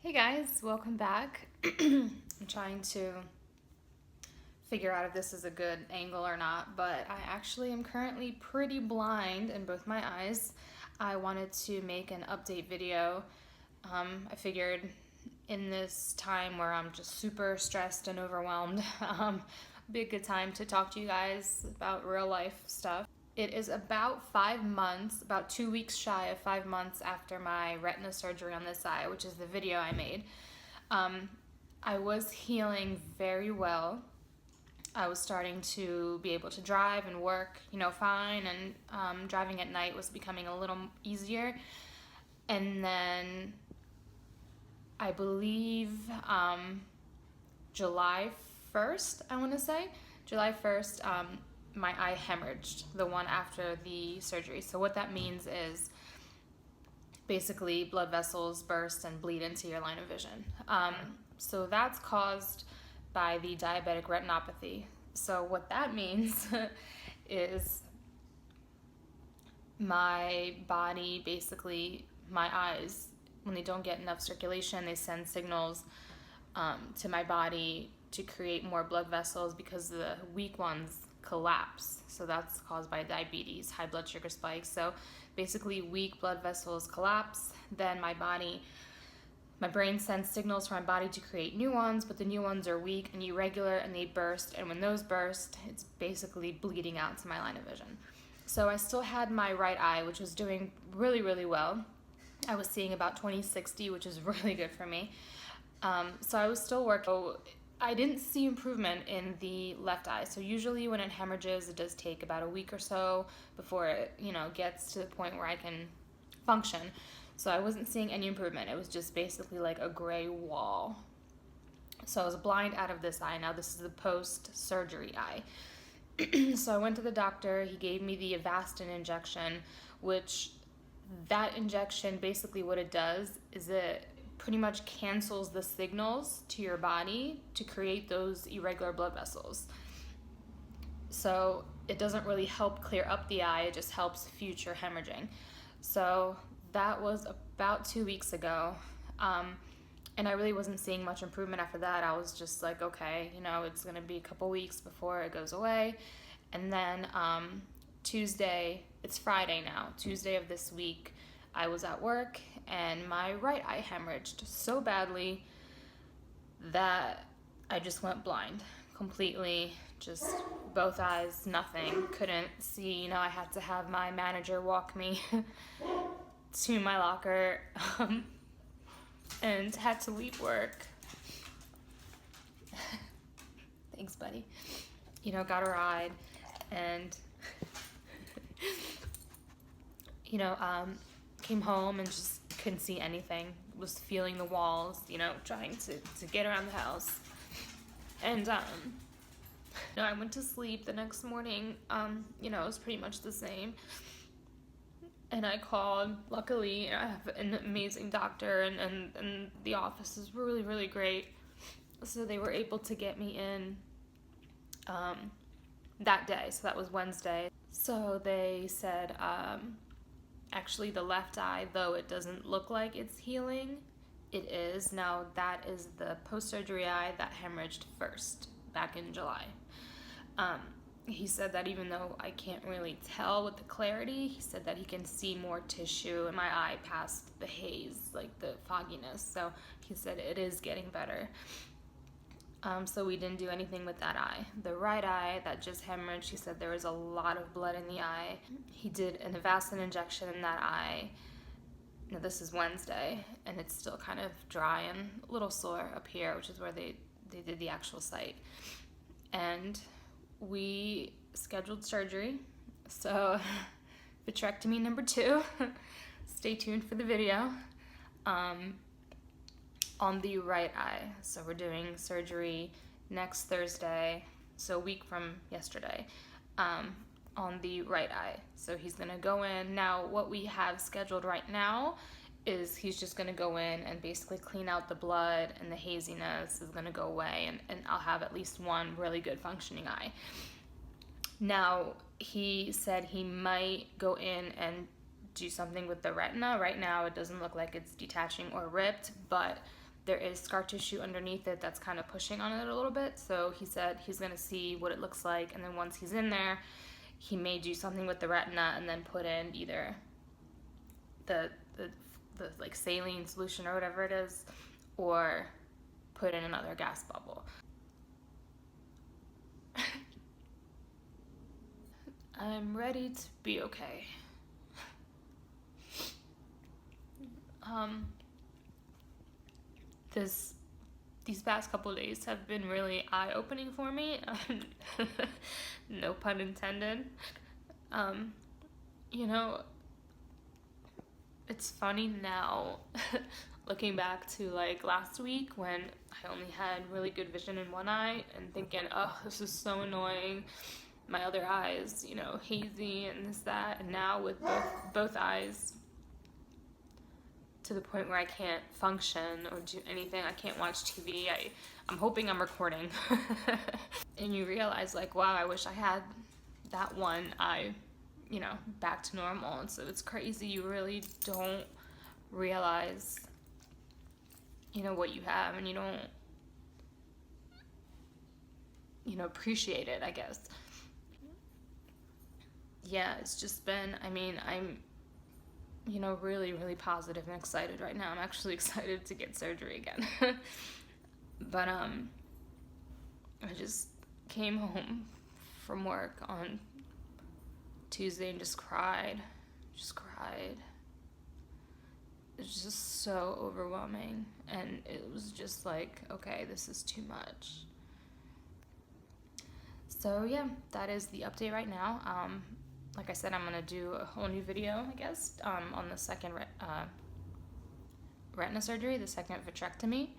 Hey guys, welcome back. I'm trying to figure out if this is a good angle or not, but I actually am currently pretty blind in both my eyes. I wanted to make an update video. I figured in this time where I'm just super stressed and overwhelmed, be a good time to talk to you guys about real life stuff. It is about 5 months, about 2 weeks shy of 5 months after my retina surgery on this eye, which is the video I made. I was healing very well. I was starting to be able to drive and work, fine, and driving at night was becoming a little easier. And then I believe July 1st, I want to say, July 1st, my eye hemorrhaged, the one after the surgery. So what that means is basically blood vessels burst and bleed into your line of vision. So that's caused by the diabetic retinopathy. So what that means is my body, basically my eyes, when they don't get enough circulation, they send signals to my body to create more blood vessels because the weak ones collapse. So that's caused by diabetes, high blood sugar spikes. So basically weak blood vessels collapse, then my brain sends signals for my body to create new ones, but the new ones are weak and irregular and they burst, and when those burst, it's basically bleeding out to my line of vision. So I still had my right eye, which was doing really, really well. I was seeing about 20/60, which is really good for me. So I was still working. I didn't see improvement in the left eye. So usually when it hemorrhages, it does take about a week or so before it, gets to the point where I can function. So I wasn't seeing any improvement. It was just basically like a gray wall. So I was blind out of this eye. Now this is the post-surgery eye. So I went to the doctor. He gave me the Avastin injection, which that injection, basically what it does is it pretty much cancels the signals to your body to create those irregular blood vessels. So it doesn't really help clear up the eye, it just helps future hemorrhaging. So that was about 2 weeks ago. And I really wasn't seeing much improvement after that. I was just like, okay, it's gonna be a couple weeks before it goes away. And then Tuesday, it's Friday now, Tuesday of this week, I was at work and my right eye hemorrhaged so badly that I just went blind completely, just both eyes, nothing, couldn't see. I had to have my manager walk me to my locker and had to leave work. Thanks, buddy. Got a ride and came home and just couldn't see anything, was feeling the walls, trying to get around the house. And I went to sleep the next morning, it was pretty much the same. And I called, luckily I have an amazing doctor and the office is really, really great. So they were able to get me in that day, so that was Wednesday. So they said, actually the left eye, though it doesn't look like it's healing, it is. Now that is the post-surgery eye that hemorrhaged first back in July. He said that even though I can't really tell with the clarity, he said that he can see more tissue in my eye past the haze, like the fogginess. So he said it is getting better. So we didn't do anything with that eye. The right eye that just hemorrhaged, he said there was a lot of blood in the eye. He did an Avastin injection in that eye. Now this is Wednesday, and it's still kind of dry and a little sore up here, which is where they did the actual site. And we scheduled surgery. So vitrectomy number 2. Stay tuned for the video. On the right eye. So we're doing surgery next Thursday, so a week from yesterday, on the right eye. So he's gonna go in. Now what we have scheduled right now is he's just gonna go in and basically clean out the blood, and the haziness is gonna go away, and I'll have at least one really good functioning eye. Now he said he might go in and do something with the retina. Right now it doesn't look like it's detaching or ripped, but there is scar tissue underneath it that's kind of pushing on it a little bit. So he said he's going to see what it looks like, and then once he's in there, he may do something with the retina and then put in either the like saline solution or whatever it is, or put in another gas bubble. I'm ready to be okay. These past couple of days have been really eye-opening for me. No pun intended. You know, it's funny now looking back to like last week when I only had really good vision in one eye and thinking, oh, this is so annoying. My other eye is, you know, hazy and this, that, and now with both eyes to the point where I can't function or do anything. I can't watch TV. I'm hoping I'm recording. And you realize like, wow, I wish I had that one eye, you know, back to normal. And so it's crazy. You really don't realize, you know, what you have, and you don't, you know, appreciate it, I guess. Yeah, it's just been, I mean, I'm, you know, really, really positive and excited right now. I'm actually excited to get surgery again. But, I just came home from work on Tuesday and just cried. It's just so overwhelming. And it was just like, okay, this is too much. So yeah, that is the update right now. Like I said, I'm going to do a whole new video, I guess, on the second retina surgery, the second vitrectomy,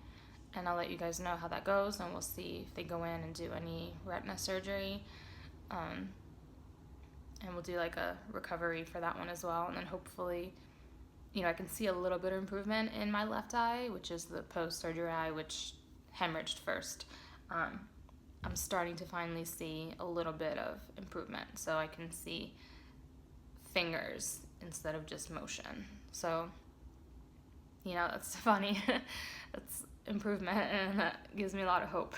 and I'll let you guys know how that goes, and we'll see if they go in and do any retina surgery, and we'll do like a recovery for that one as well, and then hopefully, you know, I can see a little bit of improvement in my left eye, which is the post-surgery eye, which hemorrhaged first. I'm starting to finally see a little bit of improvement, so I can see fingers instead of just motion. So, you know, that's funny. That's improvement, and that gives me a lot of hope.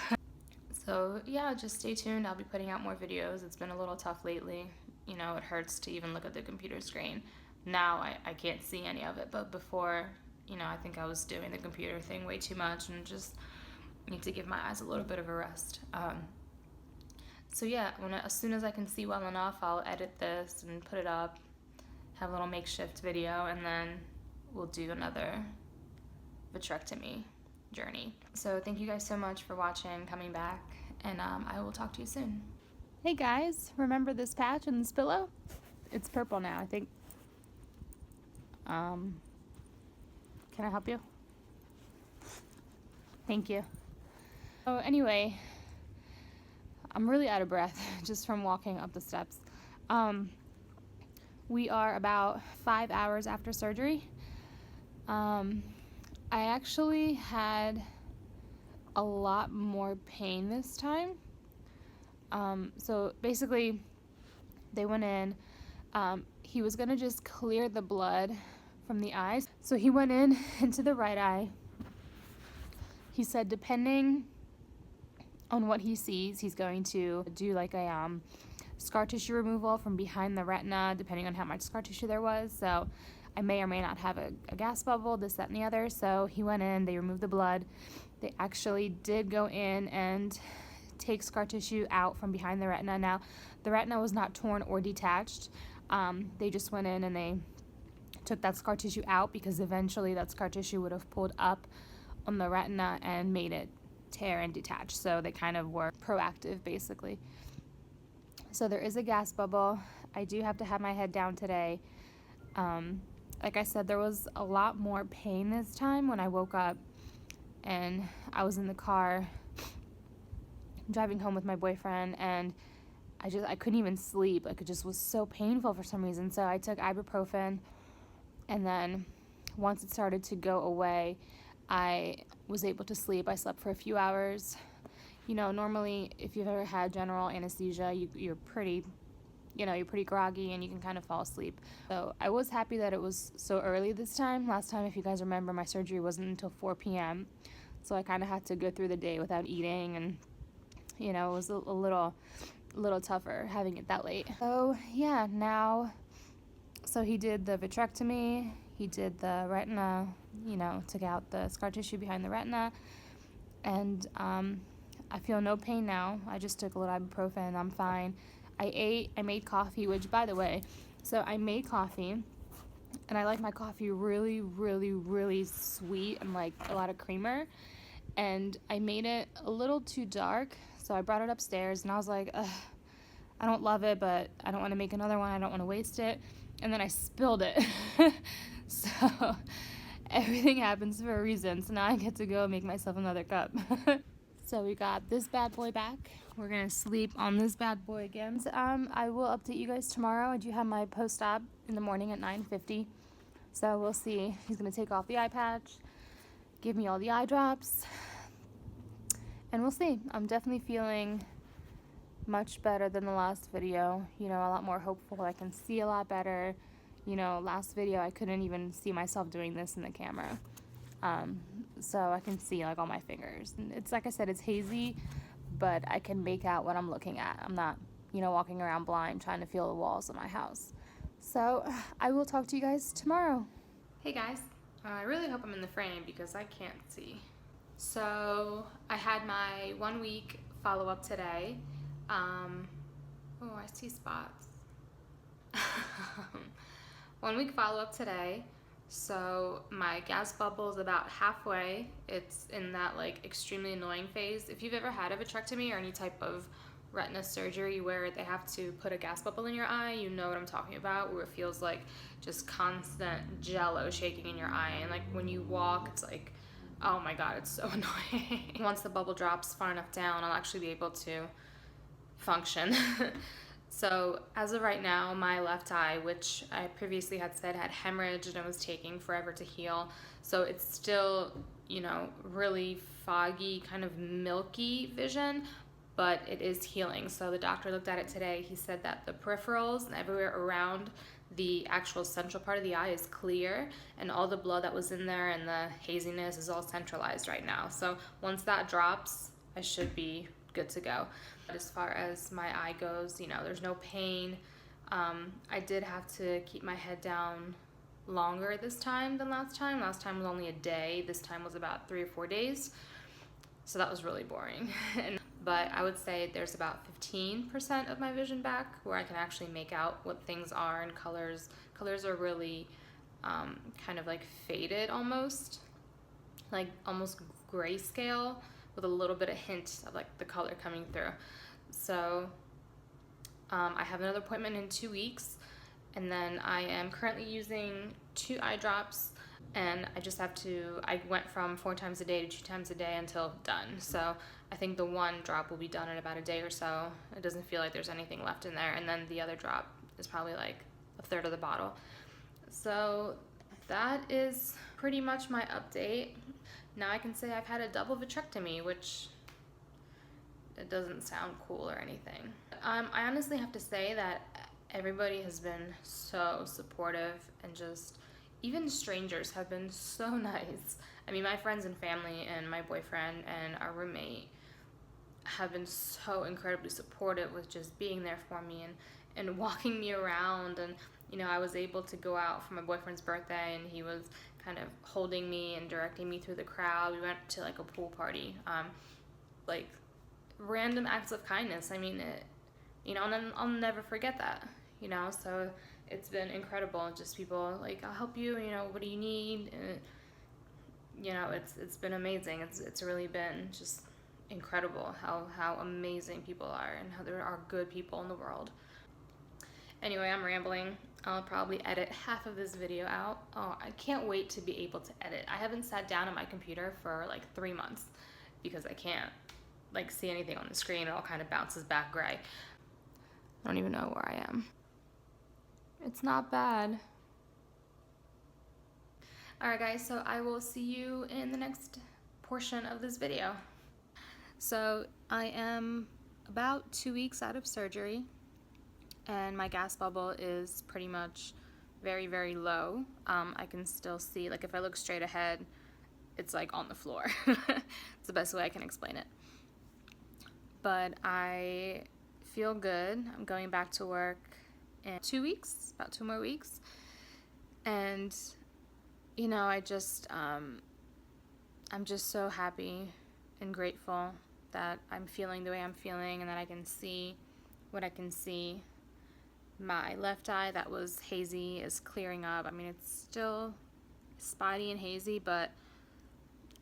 So yeah, just stay tuned. I'll be putting out more videos. It's been a little tough lately. You know, it hurts to even look at the computer screen. Now I can't see any of it, but before, you know, I think I was doing the computer thing way too much and just need to give my eyes a little bit of a rest. So yeah, as soon as I can see well enough, I'll edit this and put it up, have a little makeshift video, and then we'll do another vitrectomy journey. So thank you guys so much for watching, coming back, and I will talk to you soon. Hey guys, remember this patch and this pillow? It's purple now, I think. Can I help you? Thank you. So anyway, I'm really out of breath just from walking up the steps. We are about 5 hours after surgery. I actually had a lot more pain this time. So basically, they went in. He was gonna just clear the blood from the eyes. So he went into the right eye. He said depending on what he sees, he's going to do like a scar tissue removal from behind the retina, depending on how much scar tissue there was. So I may or may not have a gas bubble, this, that, and the other. So he went in, they removed the blood. They actually did go in and take scar tissue out from behind the retina. Now, the retina was not torn or detached. They just went in and they took that scar tissue out because eventually that scar tissue would have pulled up on the retina and made it tear and detach. So they kind of were proactive, basically. So there is a gas bubble. I do have to have my head down today. Like I said, there was a lot more pain this time when I woke up and I was in the car driving home with my boyfriend, and I couldn't even sleep. Like, it just was so painful for some reason. So I took ibuprofen, and then once it started to go away, I was able to sleep. I slept for a few hours. You know, normally if you've ever had general anesthesia, you're pretty groggy and you can kind of fall asleep. So I was happy that it was so early this time. Last time, if you guys remember, my surgery wasn't until 4 p.m. so I kind of had to go through the day without eating, and you know, it was a little tougher having it that late. So yeah, now, so he did the vitrectomy, he did the retina, you know, took out the scar tissue behind the retina, and I feel no pain now. I just took a little ibuprofen, I'm fine. I made coffee, which, by the way, so I made coffee, and I like my coffee really, really, really sweet and like a lot of creamer, and I made it a little too dark, so I brought it upstairs, and I was like, ugh, I don't love it, but I don't want to make another one, I don't want to waste it, and then I spilled it. So everything happens for a reason, so now I get to go make myself another cup. So we got this bad boy back. We're gonna sleep on this bad boy again. So, I will update you guys tomorrow. I do have my post-op in the morning at 9:50. So we'll see. He's gonna take off the eye patch, give me all the eye drops, and we'll see. I'm definitely feeling much better than the last video. You know, a lot more hopeful. I can see a lot better. You know, last video I couldn't even see myself doing this in the camera. So I can see like all my fingers. And it's like I said, it's hazy, but I can make out what I'm looking at. I'm not, you know, walking around blind trying to feel the walls of my house. So I will talk to you guys tomorrow. Hey guys, I really hope I'm in the frame because I can't see. So I had my 1 week follow-up today. Oh, I see spots. 1 week follow-up today. So my gas bubble is about halfway. It's in that like extremely annoying phase. If you've ever had a vitrectomy or any type of retina surgery where they have to put a gas bubble in your eye, you know what I'm talking about, where it feels like just constant jello shaking in your eye, and like when you walk it's like, oh my god, it's so annoying. Once the bubble drops far enough down, I'll actually be able to function. So as of right now, my left eye, which I previously had said had hemorrhage and it was taking forever to heal, so it's still, you know, really foggy, kind of milky vision, but it is healing. So the doctor looked at it today. He said that the peripherals and everywhere around the actual central part of the eye is clear, and all the blood that was in there and the haziness is all centralized right now. So once that drops, I should be good to go. As far as my eye goes, you know, there's no pain. I did have to keep my head down longer this time than last time. Last time was only a day. This time was about 3 or 4 days. So that was really boring. But I would say there's about 15% of my vision back where I can actually make out what things are, and colors. Colors are really kind of like faded almost, like almost grayscale, with a little bit of hint of like the color coming through. So I have another appointment in 2 weeks, and then I am currently using 2 eye drops, and I went from 4 times a day to 2 times a day until done. So I think the 1 drop will be done in about a day or so. It doesn't feel like there's anything left in there, and then the other drop is probably like a third of the bottle. So that is pretty much my update. Now I can say I've had a double vitrectomy, which it doesn't sound cool or anything. I honestly have to say that everybody has been so supportive, and just even strangers have been so nice. I mean, my friends and family and my boyfriend and our roommate have been so incredibly supportive with just being there for me and walking me around. And you know, I was able to go out for my boyfriend's birthday, and he was kind of holding me and directing me through the crowd. We went to like a pool party, like random acts of kindness. I mean, you know, and I'll never forget that, you know. So it's been incredible. Just people like, I'll help you, you know, what do you need? And, you know, it's been amazing. It's really been just incredible how amazing people are, and how there are good people in the world. Anyway, I'm rambling. I'll probably edit half of this video out. Oh, I can't wait to be able to edit. I haven't sat down at my computer for like 3 months because I can't like see anything on the screen. It all kind of bounces back gray. I don't even know where I am. It's not bad. Alright guys, so I will see you in the next portion of this video. So I am about 2 weeks out of surgery, and my gas bubble is pretty much very, very low. I can still see, like if I look straight ahead, it's like on the floor. It's the best way I can explain it. But I feel good. I'm going back to work in 2 weeks, about 2 more weeks. And, you know, I'm just so happy and grateful that I'm feeling the way I'm feeling and that I can see what I can see. My left eye that was hazy is clearing up. I mean, it's still spotty and hazy, but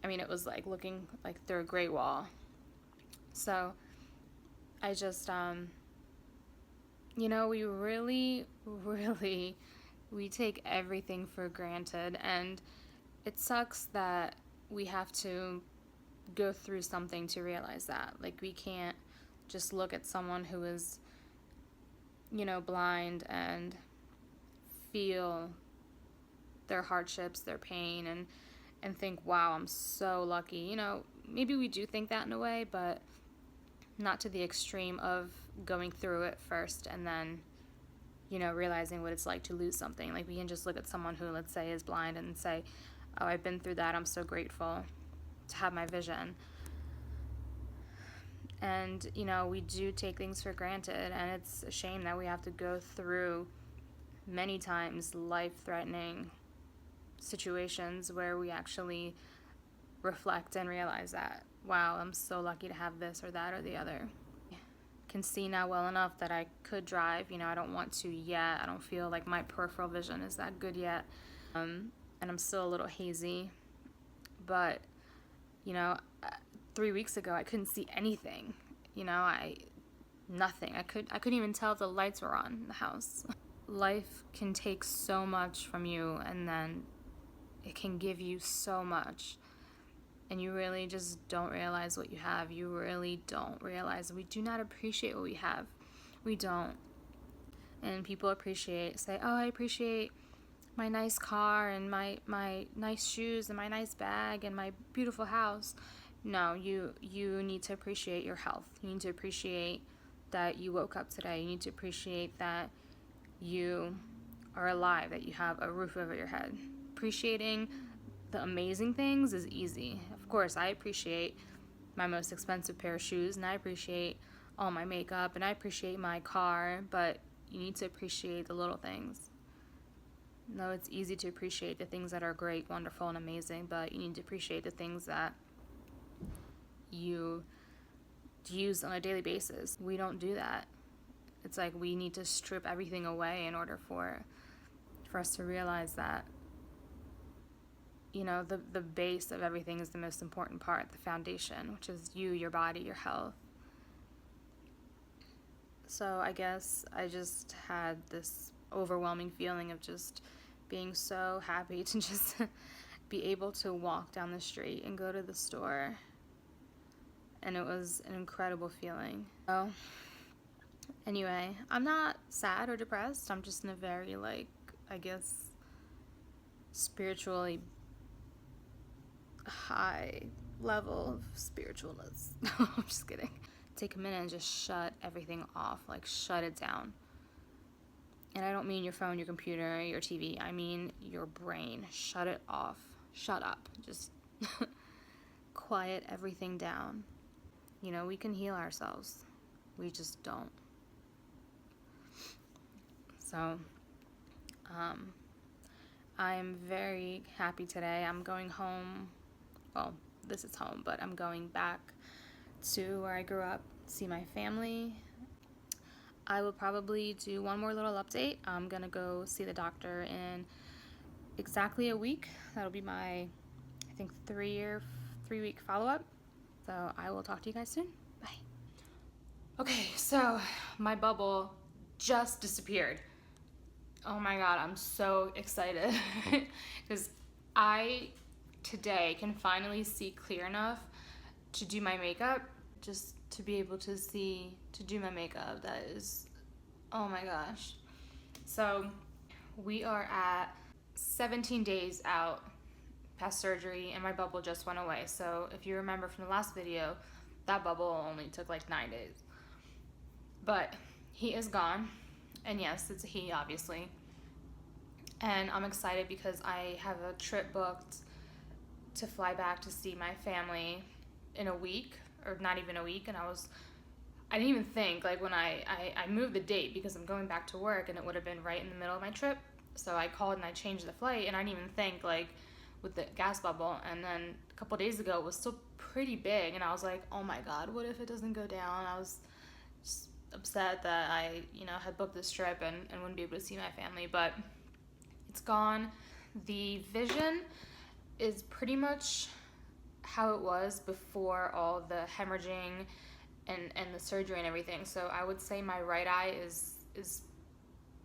I mean, it was like looking like through a gray wall. So I just, you know, we really, we take everything for granted, and it sucks that we have to go through something to realize that. Like, we can't just look at someone who is, you know, blind and feel their hardships, their pain, and think, wow, I'm so lucky. You know, maybe we do think that in a way, but not to the extreme of going through it first and then, you know, realizing what it's like to lose something. Like, we can just look at someone who, let's say, is blind and say, oh, I've been through that, I'm so grateful to have my vision. And, you know, we do take things for granted, and it's a shame that we have to go through many times life-threatening situations where we actually reflect and realize that, wow, I'm so lucky to have this or that or the other. I can see now well enough that I could drive. You know, I don't want to yet. I don't feel like my peripheral vision is that good yet. And I'm still a little hazy. But, you know, 3 weeks ago I couldn't see anything. You know, nothing. I couldn't even tell if the lights were on in the house. Life can take so much from you, and then it can give you so much, and you really just don't realize what you have. You really don't realize. We do not appreciate what we have. We don't. And people say, oh, I appreciate my nice car and my nice shoes and my nice bag and my beautiful house. No, you need to appreciate your health. You need to appreciate that you woke up today. You need to appreciate that you are alive, that you have a roof over your head. Appreciating the amazing things is easy. Of course, I appreciate my most expensive pair of shoes, and I appreciate all my makeup, and I appreciate my car, but you need to appreciate the little things. No, it's easy to appreciate the things that are great, wonderful, and amazing, but you need to appreciate the things that you use on a daily basis. We don't do that. It's like we need to strip everything away in order for us to realize that, you know, the base of everything is the most important part, the foundation, which is you, your body, your health. So I guess I just had this overwhelming feeling of just being so happy to just be able to walk down the street and go to the store. And it was an incredible feeling. So anyway, I'm not sad or depressed. I'm just in a very, like, I guess, spiritually high level of spiritualness. I'm just kidding. Take a minute and just shut everything off, like shut it down. And I don't mean your phone, your computer, your TV. I mean your brain. Shut it off. Shut up. Just quiet everything down. You know, we can heal ourselves. We just don't. So, I'm very happy today. I'm going home. Well, this is home, but I'm going back to where I grew up, see my family. I will probably do one more little update. I'm gonna go see the doctor in exactly a week. That'll be my, I think, 3-week follow-up. So I will talk to you guys soon. Bye. Okay, so my bubble just disappeared. Oh my God, I'm so excited because I today can finally see clear enough to do my makeup, just to be able to see, to do my makeup. That is, oh my gosh. So we are at 17 days out past surgery and my bubble just went away. So if you remember from the last video, that bubble only took like 9 days. But he is gone. And yes, it's a he, obviously. And I'm excited because I have a trip booked to fly back to see my family in a week, or not even a week. And I didn't even think, like, when I moved the date because I'm going back to work, and it would have been right in the middle of my trip. So I called and I changed the flight, and I didn't even think, like, with the gas bubble. And then a couple days ago, it was still pretty big, and I was like, oh my God, what if it doesn't go down? I was just upset that I, had booked this trip and wouldn't be able to see my family, but it's gone. The vision is pretty much how it was before all the hemorrhaging and the surgery and everything. So I would say my right eye is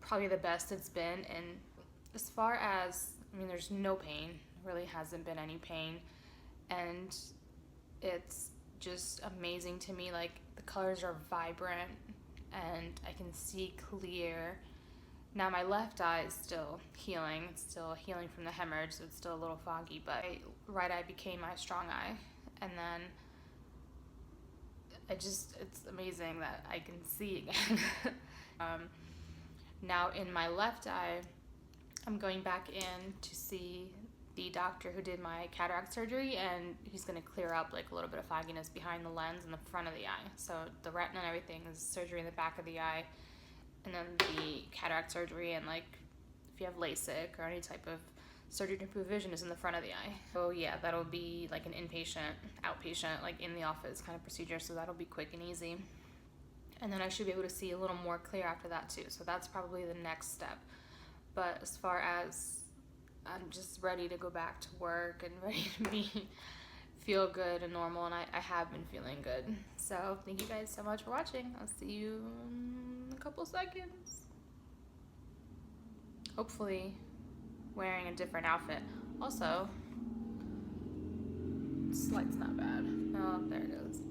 probably the best it's been. And as far as, there's no pain, really hasn't been any pain, and it's just amazing to me. Like, the colors are vibrant and I can see clear. Now my left eye is still healing. It's still healing from the hemorrhage, so it's still a little foggy, but my right eye became my strong eye. And then it's amazing that I can see again. Now in my left eye, I'm going back in to see the doctor who did my cataract surgery, and he's going to clear up like a little bit of fogginess behind the lens in the front of the eye. So the retina and everything is surgery in the back of the eye, and then the cataract surgery, and like if you have LASIK or any type of surgery to improve vision, is in the front of the eye. So yeah, that'll be like an inpatient, outpatient, like in the office kind of procedure, so that'll be quick and easy. And then I should be able to see a little more clear after that too, so that's probably the next step. But as far as, I'm just ready to go back to work and ready to feel good and normal, and I have been feeling good. So thank you guys so much for watching. I'll see you in a couple seconds. Hopefully wearing a different outfit. Also, this light's not bad. Oh, there it goes.